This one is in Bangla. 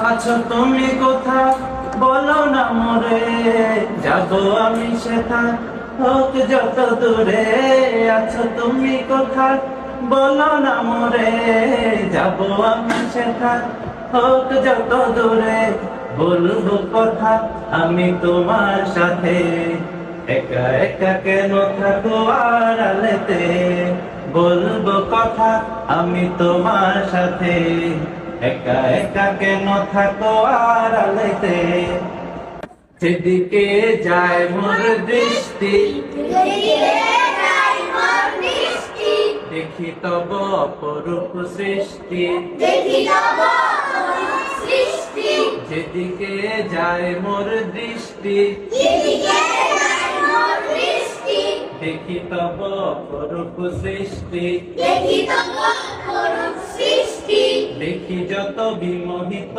আছো তুমি কোথা বলো না মোরে, যাবো আমি সেথা হোক যত দূরে। আছো তুমি কোথা বলো না মোরে, যাবো আমি সেথা হোক যত দূরে। বলবো কথা আমি তোমার সাথে, একা একা কেন থাকো আড়ালেতে। বলবো কথা আমি তোমার সাথে, একা একা কেন থাকো আড়ালেতে। যেদিকে যায় মোর দৃষ্টি, দেখি তব অপরূপ সৃষ্টি। যেদিকে যায় মোর দৃষ্টি, দেখি তব অপরূপ সৃষ্টি। দেখি যত বিমোহিত